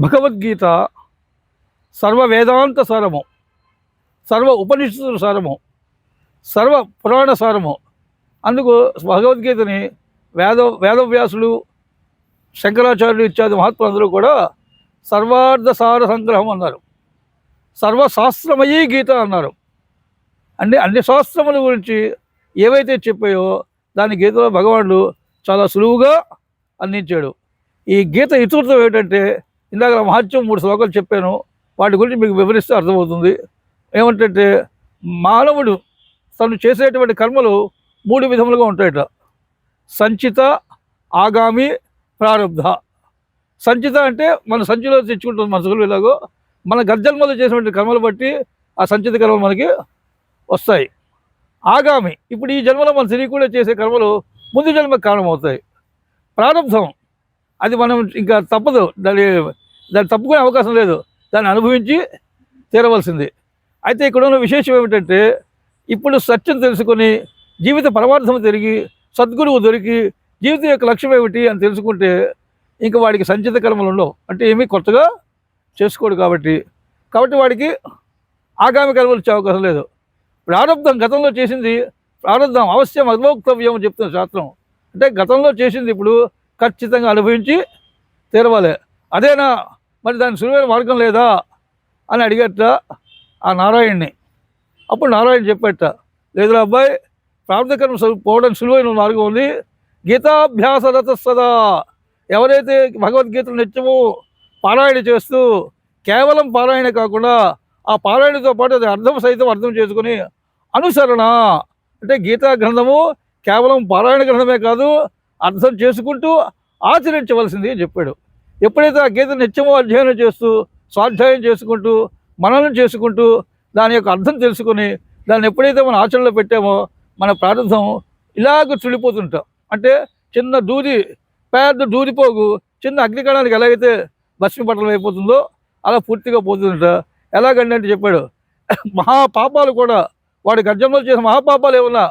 భగవద్గీత సర్వ వేదాంత సారము, సర్వ ఉపనిషత్తుల సారము, సర్వ పురాణ సారము. అందుకు భగవద్గీతని వేదవ్యాసులు, శంకరాచార్యులు ఇత్యాది మహాత్ములందరూ కూడా సర్వార్థ సార సంగ్రహం అన్నారు. సర్వశాస్త్రమయీ గీత అన్నారు. అన్ని శాస్త్రముల గురించి ఏవైతే చెప్పాయో దాని గీతలో భగవానుడు చాలా సులువుగా అందించాడు. ఈ గీత ఇతివృత్తం ఏమిటంటే, ఇందాక మహత్యం 3 శ్లోకాలు చెప్పాను, వాటి గురించి మీకు వివరిస్తే అర్థమవుతుంది. ఏమంటే, మానవుడు తను చేసేటువంటి కర్మలు 3 విధములుగా ఉంటాయట. సంచిత, ఆగామి, ప్రారబ్ధ. సంచిత అంటే మన సంచిలో తెచ్చుకుంటుంది మనసులు. ఇలాగో మన గర్జన్మలో చేసినటువంటి కర్మలు బట్టి ఆ సంచిత కర్మలు మనకి వస్తాయి. ఆగామి, ఇప్పుడు ఈ జన్మలో మన తెలియకుండా చేసే కర్మలు ముందు జన్మకు కారణమవుతాయి. ప్రారంభం, అది మనం ఇంకా తప్పదు, దాన్ని తప్పుకునే అవకాశం లేదు, దాన్ని అనుభవించి తీరవలసింది. అయితే ఇక్కడ ఉన్న విశేషం ఏమిటంటే, ఇప్పుడు సత్యం తెలుసుకొని జీవిత పరమార్థం తిరిగి సద్గురువు దొరికి జీవితం యొక్క లక్ష్యం ఏమిటి అని తెలుసుకుంటే ఇంకా వాడికి సంచిత కర్మలు ఉండవు. అంటే ఏమీ కొత్తగా చేసుకోడు కాబట్టి వాడికి ఆగామి కర్మలు వచ్చే అవకాశం లేదు. ప్రారంభం, గతంలో చేసింది ప్రారంభం అవశ్యం అద్వోక్తవ్యం చెప్తున్న శాస్త్రం. అంటే గతంలో చేసింది ఇప్పుడు ఖచ్చితంగా అనుభవించి తీరవాలి. అదేనా మరి దాని సులువైన మార్గం లేదా అని అడిగట ఆ నారాయణ్ణి. అప్పుడు నారాయణ చెప్పేట, లేదురా అబ్బాయి, ప్రారంభకర్మ పోవడానికి సులువైన మార్గం ఉంది. గీతాభ్యాసరత సదా, ఎవరైతే భగవద్గీతను నిత్యము పారాయణ చేస్తూ, కేవలం పారాయణ కాకుండా ఆ పారాయణతో పాటు అది అర్థం సైతం అర్థం చేసుకుని అనుసరణ, అంటే గీతా గ్రంథము కేవలం పారాయణ గ్రంథమే కాదు, అర్థం చేసుకుంటూ ఆచరించవలసింది అని చెప్పాడు. ఎప్పుడైతే ఆ గీత నిత్యము అధ్యయనం చేస్తూ, స్వాధ్యాయం చేసుకుంటూ, మననం చేసుకుంటూ, దాని యొక్క అర్థం తెలుసుకొని దాన్ని ఎప్పుడైతే మనం ఆచరణలో పెట్టామో మన ప్రారంభం ఇలాగ చుడిపోతుంటాం. అంటే చిన్న దూది, పెద్ద దూదిపోగు చిన్న అగ్నికణానికి ఎలాగైతే భస్మపటలం అయిపోతుందో అలా పూర్తిగా పోతుందట. ఎలాగంటే చెప్పాడు, మహాపాపాలు కూడా, వాడి గర్జంలో చేసిన మహాపాపాలు ఏమన్నా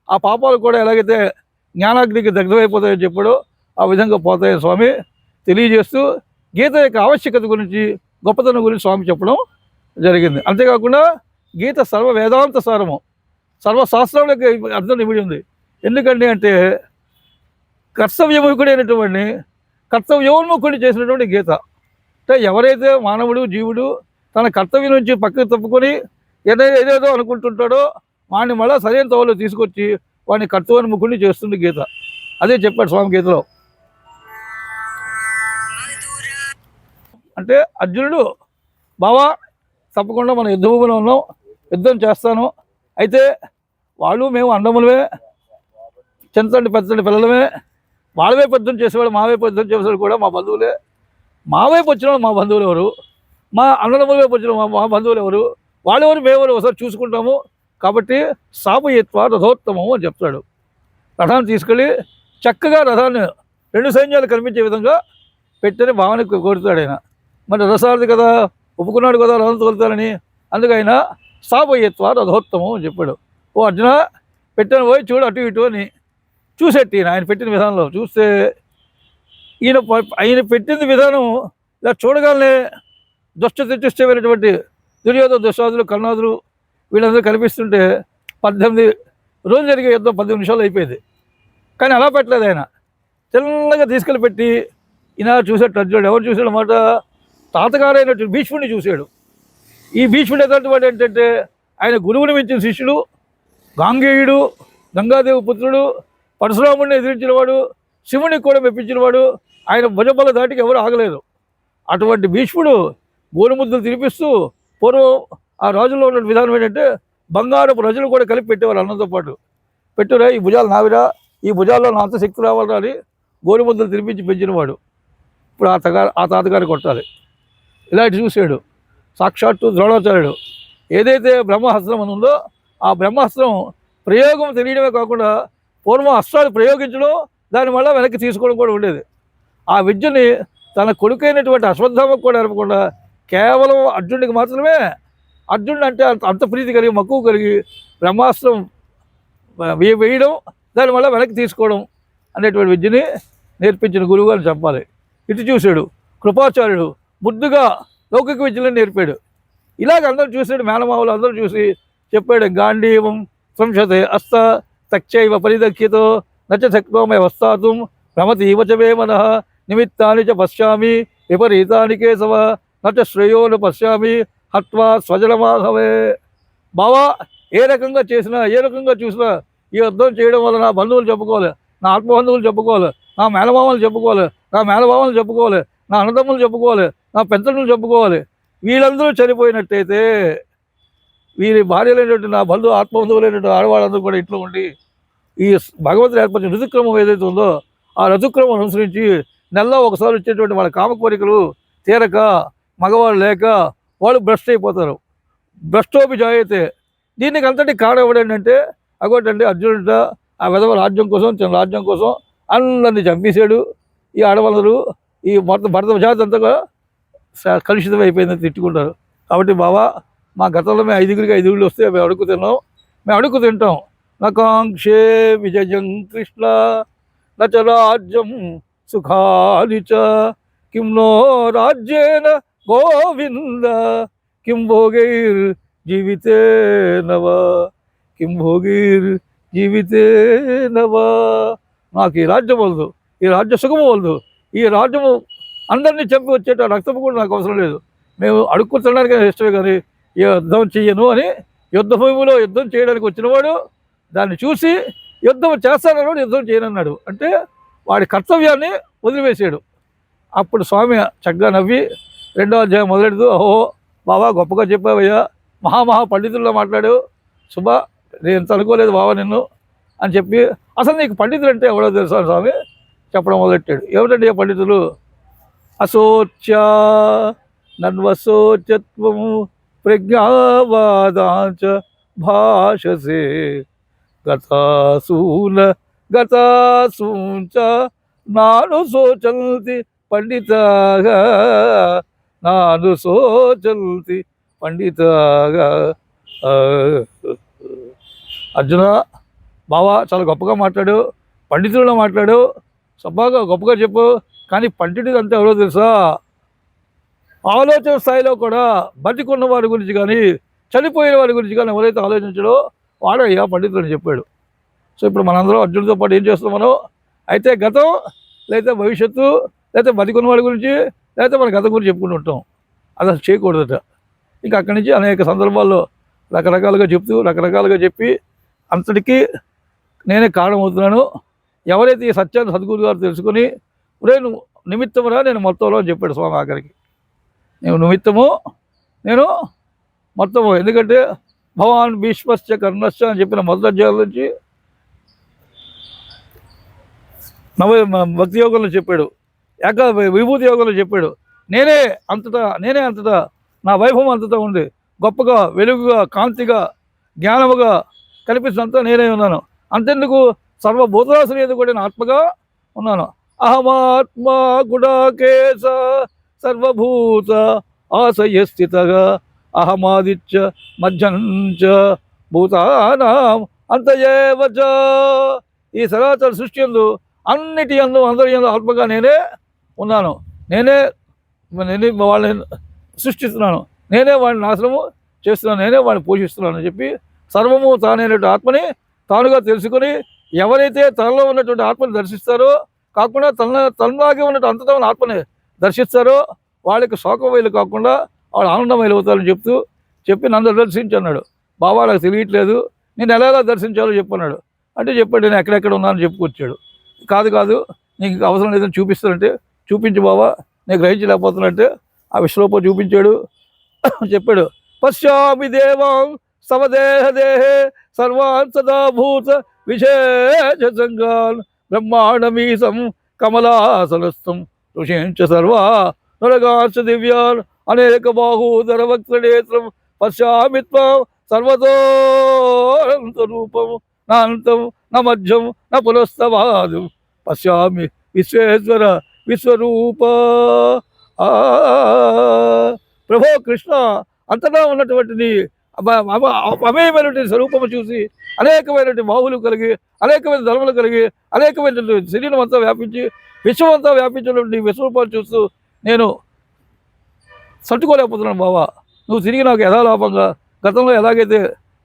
ఆ పాపాలు కూడా ఎలాగైతే జ్ఞానాగ్నికి దగ్ధమైపోతాయని చెప్పాడో ఆ విధంగా పోతాయని స్వామి తెలియజేస్తూ గీత యొక్క ఆవశ్యకత గురించి, గొప్పతనం గురించి స్వామి చెప్పడం జరిగింది. అంతేకాకుండా గీత సర్వ వేదాంత సారము, సర్వశాస్త్రాలకు అర్థం నిమిడి ఉంది. ఎందుకంటే అంటే కర్తవ్యముఖుడైనటువంటి కర్తవ్యోన్ముఖుడిని చేసినటువంటి గీత. అంటే ఎవరైతే మానవుడు, జీవుడు తన కర్తవ్యం నుంచి పక్కకు తప్పుకొని ఏదేదో అనుకుంటుంటాడో వాడిని మళ్ళీ సరైన తోవలో తీసుకొచ్చి వాడిని కర్తవ్యోన్ముఖుడిని చేస్తుంది గీత. అదే చెప్పాడు స్వామి గీతలో. అంటే అర్జునుడు, బావా తప్పకుండా మనం యుద్ధభూమిలో ఉన్నాం, యుద్ధం చేస్తాను, అయితే వాళ్ళు మేము అన్నములమే, చిన్నతండి పెద్దండి పిల్లలమే, వాళ్ళ వైపు యుద్ధం చేసేవాడు, మా వైపు యుద్ధం చేసేవాడు కూడా మా బంధువులే, మా వైపు వచ్చిన మా బంధువులు ఎవరు, మా అన్నదమ్ముల వైపు వచ్చిన మా బంధువులు ఎవరు, వాళ్ళెవరు మేమెవరు ఒకసారి చూసుకుంటాము, కాబట్టి సాపయత్వ రథోత్తమము అని చెప్తాడు. రథాన్ని తీసుకెళ్ళి చక్కగా రథాన్ని 2 సైన్యాలు కనిపించే విధంగా పెట్టని భావన కోరుతాడు ఆయన. మరి రథసారథి కదా, ఒప్పుకున్నాడు కదా రథం తోలుతానని, అందుకైనా సాపయత్వ రథోత్తమం అని చెప్పాడు. ఓ అర్జున, పెట్టాను పోయి చూడు అటు ఇటు అని చూసేట్టి ఆయన పెట్టిన విధానంలో చూస్తే ఆయన పెట్టిన విధానం ఇలా చూడగానే దుష్టతిష్టమైనటువంటి దుర్యోధన, దుశ్శాదులు, కర్ణాదులు వీళ్ళందరూ కనిపిస్తుంటే 18 రోజులు జరిగే యుద్ధం 18 నిమిషాలు అయిపోయింది. కానీ అలా పెట్టలేదు ఆయన, చిన్నగా తీసుకెళ్ళి పెట్టి ఈయన చూసేట్టు అర్జునుడు ఎవరు చూసాడు అన్నమాట, తాతగారైనటువంటి భీష్ముడిని చూశాడు. ఈ భీష్ముడు ఎలాంటి వాడు ఏంటంటే ఆయన గురువుని మించిన శిష్యుడు, గాంగేయుడు, గంగాదేవి పుత్రుడు, పరశురాముడిని ఎదిరించినవాడు, శివునికి కూడా మెప్పించినవాడు, ఆయన భుజబల దాటికి ఎవరు ఆగలేదు. అటువంటి భీష్ముడు గోరుముద్దలు తినిపిస్తూ, పూర్వం ఆ రాజుల్లో ఉన్న విధానం ఏంటంటే బంగారపు రజులు కూడా కలిపి పెట్టేవారు అన్నంతో పాటు. పెట్టురా, ఈ భుజాలు నావిరా, ఈ భుజాల్లో నా అంత శక్తి రావాలా అని గోరుముద్దలు తినిపించి పెంచినవాడు. ఇప్పుడు ఆ తాతగారు కొట్టాలి. ఇలాంటి చూశాడు సాక్షాత్తు ద్రోణాచార్యుడు. ఏదైతే బ్రహ్మాస్త్రం అని ఉందో ఆ బ్రహ్మాస్త్రం ప్రయోగం తెలియడమే కాకుండా పూర్వం అస్త్రాలు ప్రయోగించడం, దాని వల్ల వెనక్కి తీసుకోవడం కూడా ఉండేది. ఆ విద్యని తన కొడుకైనటువంటి అశ్వత్థామకు కూడా నేర్పకుండా కేవలం అర్జునుడికి మాత్రమే, అర్జునుడు అంటే అంత ప్రీతి కలిగి, మక్కువ కలిగి బ్రహ్మాస్త్రం వేయడం, దానివల్ల వెనక్కి తీసుకోవడం అనేటువంటి విద్యని నేర్పించిన గురువు అని చెప్పాలి. ఇటు చూశాడు కృపాచార్యుడు, ముద్దుగా లౌకిక విద్యలను నేర్పాడు. ఇలాగ అందరూ చూసాడు, మేనమావులు అందరూ చూసి చెప్పాడు, గాంధీవం సంశతే అస్త తక్షైవ పరిదఖ్యతో నచ శక్నోమయ వస్తాతుం రమతీవ చ మే మనః నిమిత్తాని చ పశ్యామి విపరీతాని కేశవ నచ శ్రేయోను పశ్యామి హత్వా స్వజనమాహవే. బావా, ఏ రకంగా చేసినా ఏ రకంగా చూసినా ఈ యుద్ధం చేయడం వల్ల నా బంధువులు చెప్పుకోవాలి, నా ఆత్మబంధువులు చెప్పుకోవాలి, నా మేనమామలు చెప్పుకోవాలి, నా మేనమామలు చెప్పుకోవాలి, నా అన్నదమ్ములు చెప్పుకోవాలి, నా పెద్దలు చెప్పుకోవాలి. వీళ్ళందరూ చనిపోయినట్టయితే వీరి భార్యలైనటువంటి నా ఆత్మబంధువులైనటువంటి ఆడవాళ్ళందరూ కూడా ఇంట్లో ఉండి ఈ భగవంతుడు ఏర్పరిచిన ఋతుక్రమం ఏదైతే ఉందో ఆ ఋతుక్రమం అనుసరించి నెలలో ఒకసారి వచ్చేటువంటి వాళ్ళ కామ కోరికలు తీరక మగవాళ్ళు లేక వాళ్ళు భ్రష్ట్ అయిపోతారు. భ్రష్టోపి జాయితే. దీనికి అంతటి కారణం ఎవడంటే అగోటండి అర్జునుడ ఆ విధవ రాజ్యం కోసం, చిన్న రాజ్యం కోసం అందరినీ చంపేశాడు. ఈ ఆడవాళ్ళందరూ ఈ మొత్తం భరత జాతి అంతా కూడా కలుషితం అయిపోయిందని తిట్టుకుంటారు. కాబట్టి బావా, మా గతంలో మేము 5 వస్తే మేము అడుగు తిన్నాం, మేము అడుగు తింటాం. నకాంక్షే విజయం కృష్ణ నచ రాజ్యం సుఖాని చ కిం నో రాజ్యేన గోవింద కిం భోగైర్ జీవితే నవ కిం భోగైర్ జీవితే నవ. నాకు ఈ రాజ్యం వలదు, ఈ రాజ్య సుఖము వలదు, ఈ రాజ్యము అందరినీ చంపి వచ్చేట రక్తము కూడా నాకు అవసరం లేదు. మేము అడుక్కు ఇష్టమే కానీ యుద్ధం చెయ్యను అని యుద్ధ భూమిలో యుద్ధం చేయడానికి వచ్చినవాడు దాన్ని చూసి యుద్ధం చేస్తానన్నాడు, యుద్ధం చేయనన్నాడు. అంటే వాడి కర్తవ్యాన్ని వదిలివేశాడు. అప్పుడు స్వామి చక్కగా నవ్వి 2వ అధ్యాయం మొదలెడుతూ, ఓహో బాబా గొప్పగా చెప్పావయ్యా, మహా పండితుల్లో మాట్లాడు శుభ, నేను అనుకోలేదు బాబా నిన్ను అని చెప్పి, అసలు నీకు పండితులు అంటే ఎవడో తెలుసా స్వామి చెప్పడం మొదలెట్టాడు. ఏమిటండి పండితులు? అశోచ్య నన్వశోచత్వము ప్రజ్ఞావాదాంచ భాషసే గతాసూన గతాసూంచ నాను శోచంతి పండితగా నాను శోచంతి పండితగా. అర్జున బావా, చాలా గొప్పగా మాట్లాడు, పండితుల్లో మాట్లాడు, సభగా గొప్పగా చెప్పు. కానీ పండితుడు అంతా ఎవరో తెలుసా? ఆలోచన స్థాయిలో కూడా బతికున్న వారి గురించి కానీ చనిపోయిన వారి గురించి కానీ ఎవరైతే ఆలోచించడో వాడయ్యా పండితుడు అని చెప్పాడు. సో ఇప్పుడు మనందరం అర్జునుడితో పాటు ఏం చేస్తాం మనం? అయితే గతం, లేకపోతే భవిష్యత్తు, లేకపోతే బతికున్న వాడి గురించి, లేకపోతే మన గతం గురించి చెప్పుకుంటూ ఉంటాం. అది అసలు చేయకూడదట. ఇంకా అక్కడి నుంచి అనేక సందర్భాల్లో రకరకాలుగా చెప్తూ రకరకాలుగా చెప్పి అంతటికీ నేనే కారణం అవుతున్నాను. ఎవరైతే ఈ సత్యాన్ని సద్గురు గారు తెలుసుకొని నువ్వు నిమిత్తమురా నేను మొత్తంలో అని చెప్పాడు స్వామి. ఆఖరికి నేను నిమిత్తము, నేను మొత్తము. ఎందుకంటే భవాన్ భీష్మశ్చ కర్ణశ్చ అని చెప్పిన మొదటి అధ్యాయం నుంచి భక్తి యోగంలో చెప్పాడు, విభూతి యోగంలో చెప్పాడు. నేనే అంతటా నా వైభవం అంతటా ఉంది, గొప్పగా వెలుగుగా కాంతిగా జ్ఞానముగా కనిపిస్తున్నంత నేనే ఉన్నాను. అంతెందుకు సర్వభూతరాశులు ఏది కూడా నేను ఆత్మగా ఉన్నాను. అహమాత్మా గుడాకేశ సర్వభూత ఆశయ స్థితగా అహమాదిత్య మధ్యంచ భూతానాం అంతయేవచ. ఈ సరాచర సృష్టి యందు అన్నిటి యందు అందరి యందు ఆత్మగా నేనే ఉన్నాను. నేనే వాళ్ళని సృష్టిస్తున్నాను, నేనే వాడిని నాశనము చేస్తున్నాను, నేనే వాడిని పోషిస్తున్నాను అని చెప్పి సర్వము తానైనటువంటి ఆత్మని తానుగా తెలుసుకొని ఎవరైతే తనలో ఉన్నటువంటి ఆత్మని దర్శిస్తారో, కాకుండా తనలాగే ఉన్నట్టు అంతటా ఉన్న ఆత్మని దర్శిస్తారో వాళ్ళకి శోకమైలు కాకుండా వాళ్ళు ఆనందమైలు అవుతారని చెప్పి నన్ను దర్శించన్నాడు. బాబా నాకు తెలియట్లేదు, నేను ఎలా దర్శించాలో చెప్పన్నాడు. అంటే చెప్పాడు, నేను ఎక్కడెక్కడ ఉన్నానని చెప్పుకొచ్చాడు. కాదు నీకు అవసరం లేదని చూపిస్తానంటే చూపించు బాబా, నేను గ్రహించలేకపోతున్నంటే ఆ విశ్వరూపం చూపించాడు. చెప్పాడు, పశ్యామి దేవాం సమదేహదేహే సర్వాన్ సదాభూత విశేష సంగాన్ బ్రహ్మాండమీసం కమలాసనస్థం ఋషించ సర్వా నరగాంశ దివ్యాన్ అనేక బాహూదర వక్త్రనేత్రం పశ్యామి త్వం సర్వతోనంత రూపం నాంతం న మధ్యం న పునస్తవాదు పశ్యామి విశ్వేశ్వర విశ్వరూప. ప్రభో కృష్ణ, అంతటా ఉన్నటువంటి అమేయమైనటువంటి స్వరూపము చూసి అనేకమైనటువంటి బాహువులు కలిగి, అనేకమైన ధర్మలు కలిగి, అనేకమైనటువంటి శరీరం అంతా వ్యాపించి విశ్వం అంతా వ్యాపించినటువంటి విశ్వరూపాలు చూస్తూ నేను తట్టుకోలేకపోతున్నాను బావా, నువ్వు తిరిగి నాకు యథాలాపంగా గతంలో ఎలాగైతే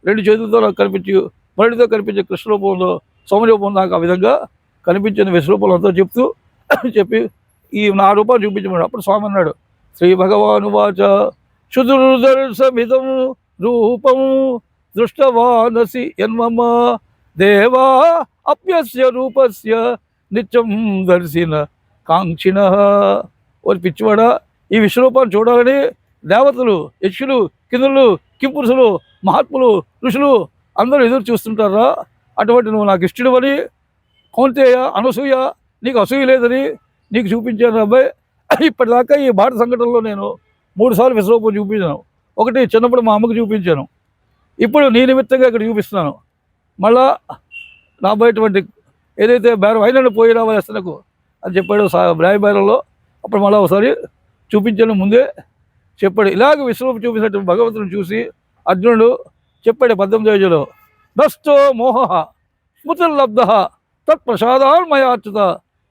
2 చేతులతో నాకు కనిపించి మరడితో కనిపించే కృష్ణ రూపంలో సోమరూపం నాకు ఆ విధంగా కనిపించిన విశ్వరూపంతో చెప్తూ చెప్పి ఈ నా రూపాన్ని చూపించమన్నాడు. అప్పుడు స్వామి అన్నాడు, శ్రీ భగవాను వాచ శుదుర్దర్శమిదం రూపం దృష్టవానసి యన్మమ దేవా అప్యస్య రూపస్య నిత్యం దర్శిన కాంక్షిణ. ఓ పిచ్చివాడా, ఈ విశ్వరూపాన్ని చూడాలని దేవతలు, యక్షులు, కిందులు, కింపురుషులు, మహాత్ములు, ఋషులు అందరూ ఎదురు చూస్తుంటారా? అటువంటి నువ్వు నాకు ఇష్టడవని కౌంతేయ, అనసూయ నీకు అసూయ లేదని నీకు చూపించాను అబ్బాయి. ఇప్పటిదాకా ఈ భారత సంఘటనలో నేను 3 సార్లు విశ్వరూపం చూపించాను. ఒకటి చిన్నప్పుడు మా అమ్మకు చూపించాను, ఇప్పుడు నీ నిమిత్తంగా ఇక్కడ చూపిస్తున్నాను. మళ్ళా రాబోయేటువంటి ఏదైతే బేరం అయినను పోయి రావాల్సినకు అని చెప్పాడు రాయబేరంలో. అప్పుడు మళ్ళీ ఒకసారి చూపించాను, ముందే చెప్పాడు. ఇలాగ విశ్వరూపం చూపించినట్టు భగవంతుని చూసి అర్జునుడు చెప్పాడు 18వ నష్టో మోహ స్మృతిర్లబ్ధ తత్ప్రసాదాన్మయాచ్యుత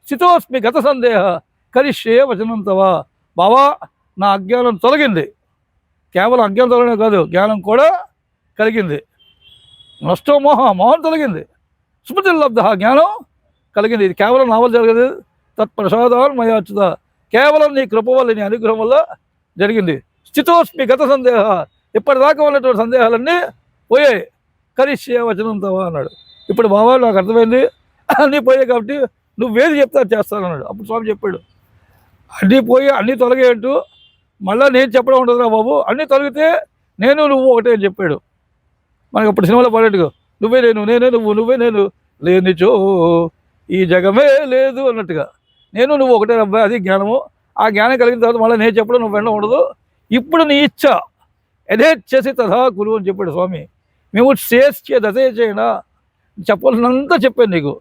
స్థితోస్మి గత సందేహ కరిష్యే వచనం తవ. బావా, నా అజ్ఞానం తొలగింది. కేవలం అజ్ఞానం తొలగనే కాదు, జ్ఞానం కూడా కలిగింది. నష్టో మోహం తొలగింది, స్మృతిర్లబ్ధ జ్ఞానం కలిగింది. ఇది కేవలం నా వల్ల జరగదు. తత్ప్రసాదాన్మయాచ్యుత, కేవలం నీ కృప వల్ల, నీ అనుగ్రహం వల్ల జరిగింది. స్థితోస్మి గత సందేహ, ఇప్పటిదాకా ఉన్నటువంటి సందేహాలన్నీ పోయాయి. కరిష్యే వచనం తవ అన్నాడు. ఇప్పుడు బావా నాకు అర్థమైంది, అన్నీ పోయాయి కాబట్టి నువ్వేది చెప్తా చేస్తానన్నాడు. అప్పుడు స్వామి చెప్పాడు, అన్నీ పోయి అన్నీ తొలగేయంటూ మళ్ళీ నేను చెప్పడం ఉండదురా బాబు, అన్నీ తొలగితే నేను నువ్వు ఒకటే అని చెప్పాడు. మనకి అప్పుడు సినిమాలో పాడేట్టుగా నువ్వే నేను, నేనే నువ్వు, నువ్వే నేను, లేనిచో ఈ జగమే లేదు అన్నట్టుగా నేను నువ్వు ఒకటే అబ్బాయి. అది జ్ఞానము. ఆ జ్ఞానం కలిగిన తర్వాత మళ్ళీ నేను చెప్పడం నువ్వు వెంట ఉండదు. ఇప్పుడు నీ ఇచ్చ యథేచ్ఛసి తథా కురు అని చెప్పాడు స్వామి. మేము చేసేది అదే చేయనా, చెప్పాల్సినంతా చెప్పాను నీకు.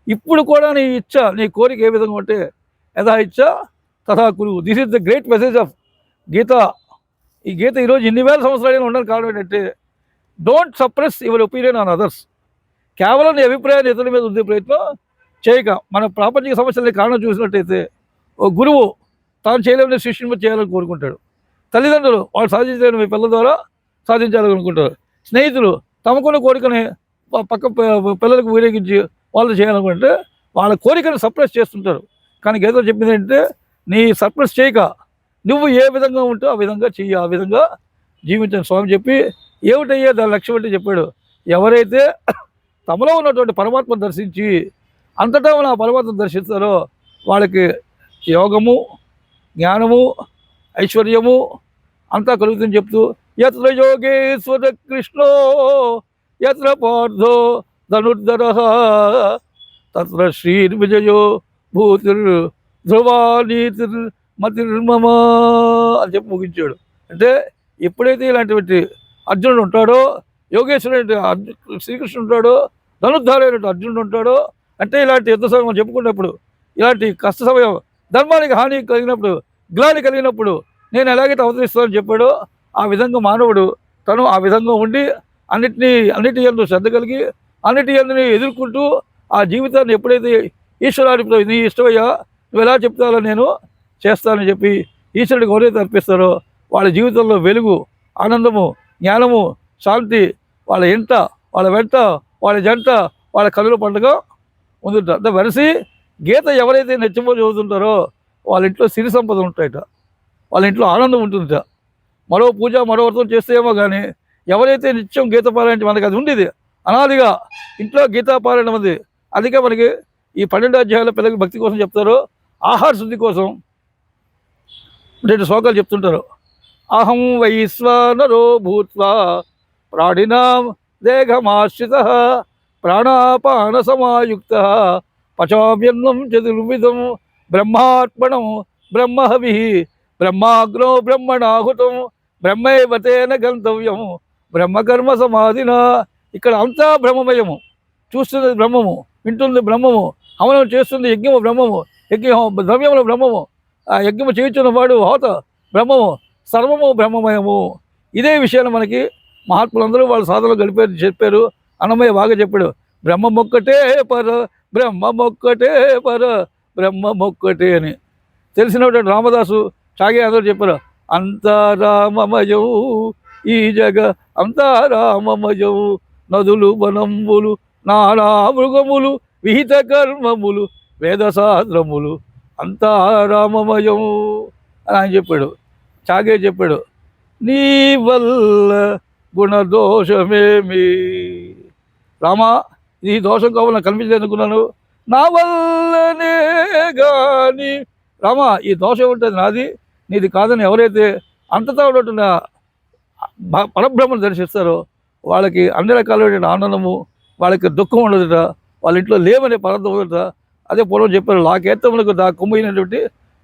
ఇప్పుడు కూడా నీ ఇచ్చ, నీ కోరిక ఏ విధంగా ఉంటే యథా ఇచ్చ తథా కురు. This is the great message of Gita. ఈ గీత ఈరోజు ఇన్ని వేల సంవత్సరాలు ఉండడానికి కారణం ఏంటంటే, don't suppress your opinion on others. కేవలం నీ అభిప్రాయాన్ని ఇతరుల మీద ఉండే ప్రయత్నం చేయక, మన ప్రాపంచిక సమస్యలని కారణం చూసినట్టయితే, ఓ గురువు తాను చేయలేని శిష్యుని చేయాలని కోరుకుంటాడు. తల్లిదండ్రులు వాళ్ళు సాధించలేని మీ పిల్లల ద్వారా సాధించాలనుకుంటారు. స్నేహితులు తమకున్న కోరికని పక్క పిల్లలకు ఊరేగించి వాళ్ళు చేయాలనుకుంటే వాళ్ళ కోరికను సప్రెస్ చేస్తుంటారు. కానీ గీత చెప్పింది ఏంటంటే, నీ సప్రెస్ చేయక నువ్వు ఏ విధంగా ఉంటో ఆ విధంగా చెయ్యి, ఆ విధంగా జీవించని స్వామి చెప్పి ఏమిటయ్యే దాని లక్ష్యం అంటే చెప్పాడు. ఎవరైతే తమలో ఉన్నటువంటి పరమాత్మను దర్శించి అంతటా ఉన్న పరమాత్మను దర్శిస్తారో వాళ్ళకి యోగము, జ్ఞానము, ఐశ్వర్యము అంతా కలుగుతుందని చెప్తూ, యత్ర యోగేశ్వర కృష్ణో యత్ర పార్థో ధనుర్ధర తత్ర శ్రీర్విజయో భూతిర్ ధ్రువానీతిర్ మతిర్మమ అని చెప్పి ముగించాడు. అంటే ఎప్పుడైతే ఇలాంటి అర్జునుడు ఉంటాడో, యోగేశ్వరుడు శ్రీకృష్ణుడు ఉంటాడో, ధనుర్ధారైనటువంటి అర్జునుడు ఉంటాడో, అంటే ఇలాంటి యుద్ధ సమయం చెప్పుకున్నప్పుడు, ఇలాంటి కష్ట సమయం, ధర్మానికి హాని కలిగినప్పుడు, గ్లాని కలిగినప్పుడు నేను ఎలాగైతే అవతరిస్తానని చెప్పాడో ఆ విధంగా మానవుడు తను ఆ విధంగా ఉండి అన్నిటి యందు శ్రద్ధ కలిగి అన్నిటి యందుని ఎదుర్కొంటూ ఆ జీవితాన్ని ఎప్పుడైతే ఈశ్వరాడితో నీ ఇష్టమయ్యా నువ్వు ఎలా చెప్తాలో నేను చేస్తానని చెప్పి ఈశ్వరుడికి ఎవరైతే అర్పిస్తారో వాళ్ళ జీవితంలో వెలుగు, ఆనందము, జ్ఞానము, శాంతి వాళ్ళ ఇంట, వాళ్ళ వెంట, వాళ్ళ జంట, వాళ్ళ కనుల పండుగ ఉంటుంటారు. అంటే వెరసి గీత ఎవరైతే నెచ్చిపో చదువుతుంటారో వాళ్ళ ఇంట్లో సిరి సంపద ఉంటాయట, వాళ్ళ ఇంట్లో ఆనందం ఉంటుందట. మరో పూజ మరో వ్రతం చేస్తే ఏమో కానీ ఎవరైతే నిత్యం గీత పారాయణ, మనకి అది ఉండేది అనాదిగా ఇంట్లో గీతా పారాయణం ఉంది. అందుకే మనకి ఈ 12 అధ్యాయాల పిల్లలకి భక్తి కోసం చెప్తారు, ఆహార శుద్ధి కోసం 2 శ్లోకాలు చెప్తుంటారు. అహం వైశ్వానరో భూత్వా ప్రాణినాం దేహమాశ్రితః ప్రాణాపాన సమాయుక్త పచామ్యన్నం చతుర్విధం బ్రహ్మాత్మనం బ్రహ్మహవి బ్రహ్మాగ్నో బ్రహ్మణాహుతం బ్రహ్మైవ తేన గంతవ్యం బ్రహ్మకర్మ సమాధిన. ఇక్కడ అంతా బ్రహ్మమయము. చూస్తున్నది బ్రహ్మము, వింటుంది బ్రహ్మము, హవనం చేస్తుంది యజ్ఞము బ్రహ్మము, ద్రవ్యములు బ్రహ్మము, ఆ యజ్ఞము చేయించున్నవాడు హోత బ్రహ్మము, సర్వము బ్రహ్మమయము. ఇదే విషయాన్ని మనకి మహాత్ములందరూ వాళ్ళ సాధనలు గడిపారు, చెప్పారు. అన్నమయ్య బాగా చెప్పాడు, బ్రహ్మమొక్కటే పర బ్రహ్మమొక్కటే పర బ్రహ్మమొక్కటే అని. తెలిసినటువంటి రామదాసు చాగే అందరూ చెప్పారు, అంతారామమయం ఈ జగ అంతారామమయం నదులు వనంబులు నానా మృగములు విహిత కర్మములు వేదశాస్త్రములు అంతారామమయం అని ఆయన చెప్పాడు. చాగే చెప్పాడు, నీ వల్ల గుణదోషమేమి రామా, ఈ దోషం కావాలి నాకు కనిపించలేదు అనుకున్నాను, నా వల్లనే కానీ రామా ఈ దోషం ఉంటుంది నాది నీది కాదని ఎవరైతే అంతటా ఉన్నట్టున్న పరబ్రహ్మను దర్శిస్తారో వాళ్ళకి అన్ని రకాలైన ఆనందము, వాళ్ళకి దుఃఖం ఉండదుట, వాళ్ళ ఇంట్లో లేవనే పదార్థం ఉండదుట. అదే పూర్వం చెప్పారు, లాకేత్తములకు కొమ్మైనటువంటి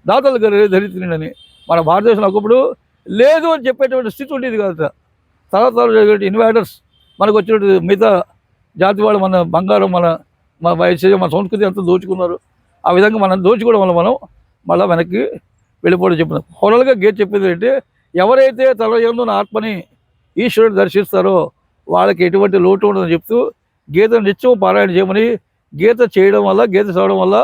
దాతలు ధరిత్రుడని. మన భారతదేశంలో ఒకప్పుడు లేదు అని చెప్పేటువంటి స్థితి ఉండేది కాదట. తర్వాత ఇన్వైటర్స్ మనకు వచ్చినట్టు మిగతా జాతి వాళ్ళు మన బంగారం మన మన వైద్యం మన సంస్కృతి అంతా దోచుకున్నారు. ఆ విధంగా మనం దోచుకోవడం వల్ల మనం మళ్ళీ వెనక్కి వెళ్ళిపోవడం చెప్పినాం. ఓవరాల్గా గీత చెప్పింది అంటే, ఎవరైతే తన యందున్న ఆత్మని ఈశ్వరుడు దర్శిస్తారో వాళ్ళకి ఎటువంటి లోటు ఉండదని చెప్తూ గీతను నిత్యం పారాయణ చేయమని, గీత చేయడం వల్ల గీత చదవడం వల్ల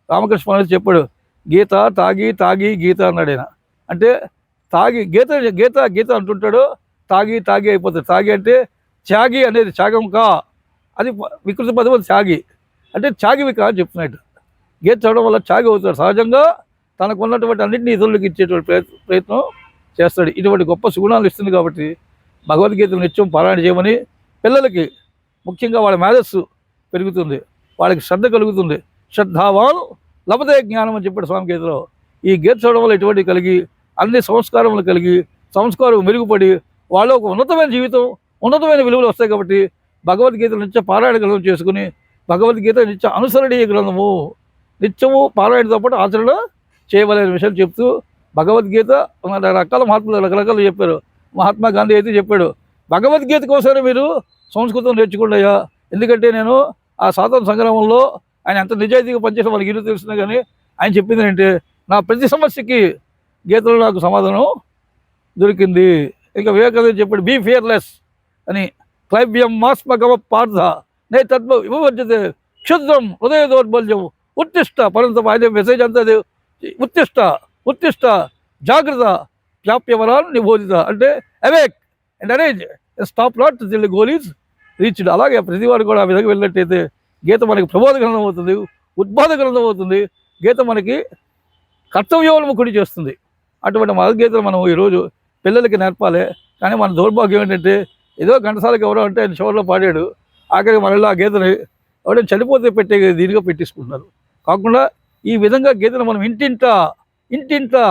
రామకృష్ణ పరమహంస చెప్పాడు, గీత తాగి తాగి గీత అన్నాడు ఆయన. అంటే తాగి గీత గీత గీత అంటుంటాడు, తాగి తాగి అయిపోతుంది. తాగి అంటే త్యాగి అనేది త్యాగం కా, అది వికృతి పదం, అది త్యాగి అంటే త్యాగివి కా అని చెప్తున్నాడు. గీత చదవడం వల్ల త్యాగి అవుతాడు. సహజంగా తనకు ఉన్నటువంటి అన్నింటినీ ఇతరులకు ఇచ్చేటువంటి ప్రయత్నం చేస్తాడు. ఇటువంటి గొప్ప సుగుణాలు ఇస్తుంది కాబట్టి భగవద్గీతను నిత్యం పారాయణ చేయమని, పిల్లలకి ముఖ్యంగా వాళ్ళ మేధస్సు పెరుగుతుంది, వాళ్ళకి శ్రద్ధ కలుగుతుంది. శ్రద్ధావాన్ లభతే జ్ఞానం అని చెప్పాడు స్వామి గీతలో. ఈ గీత చదవడం వల్ల ఎటువంటి కలిగి అన్ని సంస్కారములు కలిగి సంస్కారం మెరుగుపడి వాళ్ళు ఒక ఉన్నతమైన జీవితం, ఉన్నతమైన విలువలు వస్తాయి. కాబట్టి భగవద్గీత నిత్య పారాయణ గ్రంథం చేసుకుని, భగవద్గీత నిత్య అనుసరణీయ గ్రంథము, నిత్యము పారాయణతో పాటు ఆచరణ చేయవలసిన విషయాలు చెప్తూ భగవద్గీత రకాల మహాత్ములు రకరకాలు చెప్పారు. మహాత్మా గాంధీ అయితే చెప్పాడు, భగవద్గీత కోసమే మీరు సంస్కృతం నేర్చుకుంటాయా, ఎందుకంటే నేను ఆ స్వాతంత్ర సంగ్రామంలో ఆయన ఎంత నిజాయితీగా పనిచేసిన వాళ్ళకి ఇల్లు తెలుస్తున్నా. కానీ ఆయన చెప్పింది ఏంటంటే, నా ప్రతి సమస్యకి గీతలో నాకు సమాధానం దొరికింది. ఇంకా వివేకానంద చెప్పాడు, బీ ఫియర్లెస్ అని, క్లైబ్యం మాస్మగమ పార్థ నే తత్వ వివర్జితే క్షుద్రం హృదయ దౌర్బల్యం ఉత్తిష్ట పరంతం. ఆయన మెసేజ్ అంతా ఉత్తిష్ట ఉత్తిష్ట జాగ్రత్త ప్యాప్యవరాన్ని నిబోధిత అంటే awake and arrange stop not till goal is reached. అలాగే ప్రతి వారు కూడా ఆ విధంగా వెళ్ళినట్టయితే గీత మనకి ప్రబోధ గ్రంథం అవుతుంది, ఉద్బోధ గ్రంథం అవుతుంది. గీత మనకి కర్తవ్యములను కుడి చేస్తుంది. అటువంటి భగవద్గీతను మనం ఈరోజు పిల్లలకి నేర్పాలి. కానీ మన దౌర్భాగ్యం ఏంటంటే, ఏదో ఘంటసాలకి ఎవరో అంటే ఆయన చివరిలో పాడాడు, ఆఖరికి మనలో ఆ గీతని ఎవరైనా చనిపోతే పెట్టే దీనిగా పెట్టేసుకుంటున్నారు. కాకుండా ఈ విధంగా గీతను మనం ఇంటింటా ఇంటింటా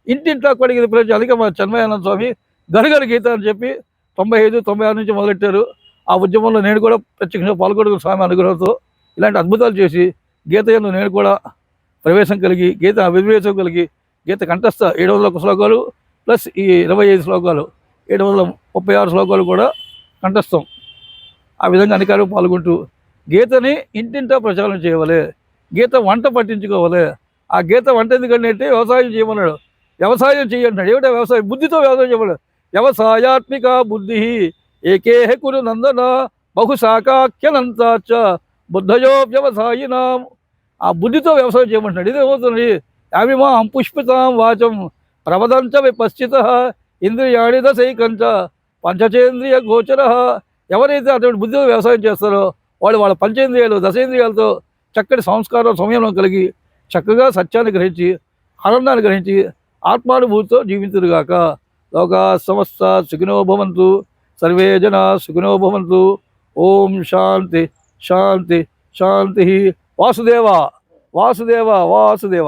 ఇంటింటా కొడిగి ప్రజలు. అందుకే మన చన్మయానంద స్వామి గరుగరు గీత అని చెప్పి 95, 96 నుంచి మొదలెట్టారు. ఆ ఉద్యమంలో నేను కూడా ప్రత్యక్షంగా పాల్గొడుకున్న స్వామి అనుగ్రహంతో ఇలాంటి అద్భుతాలు చేసి గీత యందు నేను కూడా ప్రవేశం కలిగి, గీత అభివేశం కలిగి, గీత కంఠస్థ 701 శ్లోకాలు ప్లస్ ఈ 25 శ్లోకాలు 736 శ్లోకాలు కూడా కంఠస్థం. ఆ విధంగా అధికారులు పాల్గొంటూ గీతని ఇంటింటా ప్రచారం చేయవాలి, గీత వంట పట్టించుకోవాలి. ఆ గీత వంట ఎందుకంటే వ్యవసాయం చేయమన్నాడు, వ్యవసాయం చేయంటున్నాడు. ఏమిటో వ్యవసాయం, బుద్ధితో వ్యవసాయం చేయమన్నాడు. వ్యవసాయాత్మిక బుద్ధి ఏకేహ కురు నందన బహుశాఖాఖ్యనంతాచ బుద్ధయో వ్యవసాయినాం. ఆ బుద్ధితో వ్యవసాయం చేయమంటున్నాడు. ఇదేమవుతుంది, యావిమాం పుష్పితాం వాచం ప్రవదంచ విపశ్చిత ఇంద్రియాణి దశైకంచ పంచచేంద్రియ గోచర. ఎవరైతే అటువంటి బుద్ధితో వ్యవసాయం చేస్తారో వాళ్ళు వాళ్ళ పంచేంద్రియాలు దశేంద్రియాలతో చక్కటి సంస్కారం సంయమనం కలిగి చక్కగా సత్యాన్ని గ్రహించి ఆనందాన్ని గ్రహించి ఆత్మానుభూతితో జీవించురుగాక. లోకా సమస్త సుఖినో భవంతు, సర్వే జనా సుఖినో భవంతు. ఓం శాంతి శాంతి శాంతి. వాసుదేవ వాసుదేవ వాసుదేవ.